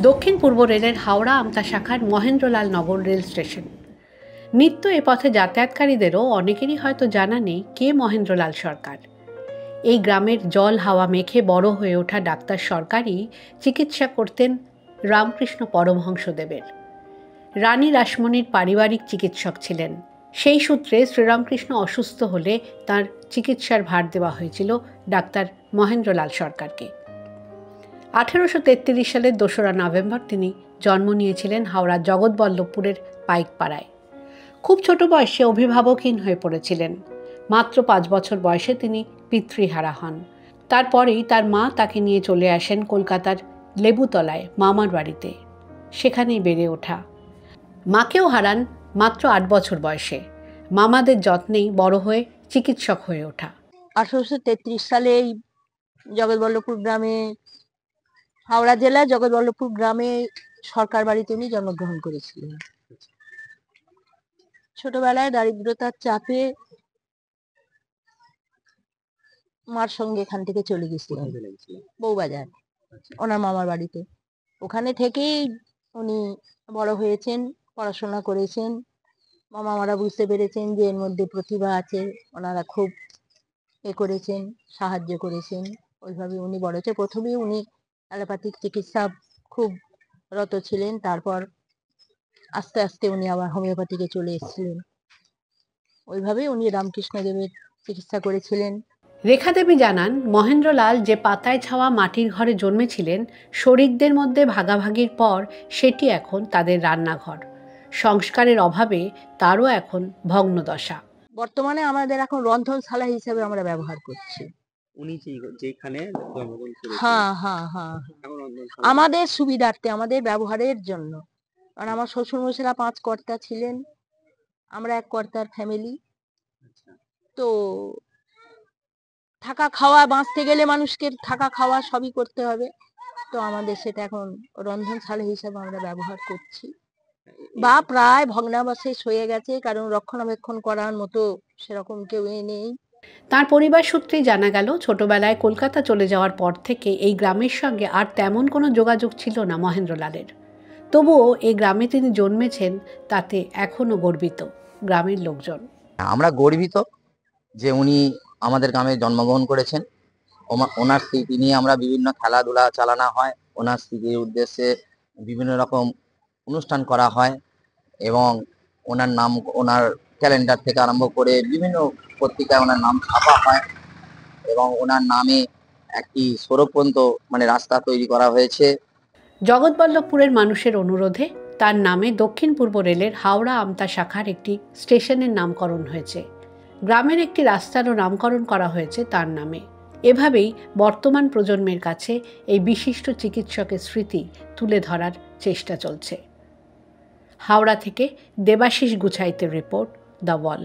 দক্ষিণ পূর্ব রেলের হাওড়া আমতা শাখার মহেন্দ্রলাল নগর রেল স্টেশন। নিত্য এ পথে যাতায়াতকারীদেরও অনেকেরই হয়তো জানা নেই কে মহেন্দ্রলাল সরকার। এই গ্রামের জল হাওয়া মেখে বড় হয়ে ওঠা ডাক্তার সরকারই চিকিৎসা করতেন রামকৃষ্ণ পরমহংসদেবের। রানী রাসমণির পারিবারিক চিকিৎসক ছিলেন। সেই সূত্রে শ্রীরামকৃষ্ণ অসুস্থ হলে তার চিকিৎসার ভার দেওয়া হয়েছিল ডাক্তার মহেন্দ্রলাল সরকারকে। 1833 সালের 2রা নভেম্বর তিনি জন্ম নিয়েছিলেন হাওড়ার জগৎবল্লভপুরের পাইকপাড়ায়। খুব ছোট বয়সে অভিভাবকহীন হয়ে পড়েছিলেন। মাত্র 5 বছর বয়সে তিনি পিতৃহারা হন। তারপরেই তার মা তাকে নিয়ে চলে আসেন কলকাতার লেবুতলায় মামার বাড়িতে। সেখানেই বেড়ে ওঠা। মাকেও হারান মাত্র 8 বছর বয়সে। মামাদের যত্নেই বড় হয়ে চিকিৎসক হয়ে ওঠা। 1833 সালে জগৎবল্লভপুর গ্রামে, হাওড়া জেলার জগৎবল্লভপুর গ্রামে সরকার বাড়িতে উনি জন্মগ্রহণ করেছিলেন। ছোটবেলায় দারিদ্রতার চাপে মার সঙ্গে এখান থেকে চলে গেছিলেন বউবাজার, ওনার মামার বাড়িতে। ওখানে থেকেই উনি বড় হয়েছেন, পড়াশোনা করেছেন। মামারা বুঝতে পেরেছেন যে এর মধ্যে প্রতিভা আছে, ওনারা খুব করেছেন, সাহায্য করেছেন। ওইভাবে উনি বড় হয়েছে। প্রথমে উনি অ্যালোপ্যাথিক চিকিৎসা খুব রত ছিলেন, তারপর আস্তে আস্তে উনি আবার হোমিওপ্যাথিকে চলে এসেছিলেন। ওইভাবেই উনি রামকৃষ্ণদেবের চিকিৎসা করেছিলেন। রেখা দেবী জানান, মহেন্দ্রলাল যে পাতায় ছাওয়া মাটির ঘরে জন্মেছিলেন, শরিকদের মধ্যে ভাগাভাগির পর সেটি এখন তাদের রান্নাঘর। সংস্কারের অভাবে তারও এখন ভগ্নদশা। বর্তমানে আমাদের এখন রন্ধনশালা হিসেবে আমরা ব্যবহার করছি। উনি যেখানে জন্মগ্রহণ করেছেন, হ্যাঁ, আমাদের সুবিধার্থে, আমাদের ব্যবহারের জন্য। কারণ আমার শ্বশুরমশাইরা 5 কর্তা ছিলেন, আমরা 1 কর্তার ফ্যামিলি। তো থাকা খাওয়া, বাঁচতে গেলে মানুষকে থাকা খাওয়া সবই করতে হবে। তো আমাদের সেটা এখন রন্ধনশালা হিসেবে আমরা ব্যবহার করছি, বা প্রায় ভগ্নাবশেষ হয়ে গেছে, কারণ রক্ষণাবেক্ষণ করার মতো সেরকম কেউ নেই। তার পরিবার সূত্রেই জানা গেল, ছোটবেলায় কলকাতা চলে যাওয়ার পর থেকে এই গ্রামের সঙ্গে আর তেমন কোনো যোগাযোগ ছিল না মহেন্দ্রলালের। তবুও এই গ্রামে তিনি জন্মেছেন তাতে এখনও গর্বিত গ্রামের লোকজন। আমরা গর্বিত যে উনি আমাদের গ্রামে জন্মগ্রহণ করেছেন। ওনার স্মৃতি নিয়ে আমরা বিভিন্ন খেলাধুলা চালানো হয়, ওনার স্মৃতির উদ্দেশ্যে বিভিন্ন রকম অনুষ্ঠান করা হয়, এবং ওনার নাম, ওনার ক্যালেন্ডার থেকে আরম্ভ করে বিভিন্ন পত্রিকায় ওনার নাম ছাপা হয়, এবং ওনার নামে একটি সড়ক পর্যন্ত রাস্তা তৈরি করা হয়েছে। জগৎবল্লভপুরের মানুষের অনুরোধে তার নামে দক্ষিণ পূর্ব রেলের হাওড়া আমতা শাখার একটি স্টেশনের নামকরণ হয়েছে। গ্রামের একটি রাস্তারও নামকরণ করা হয়েছে তার নামে। এভাবেই বর্তমান প্রজন্মের কাছে এই বিশিষ্ট চিকিৎসকের স্মৃতি তুলে ধরার চেষ্টা চলছে। হাওড়া থেকে দেবাশিস গুছাইতের রিপোর্ট, দ্য ওয়াল।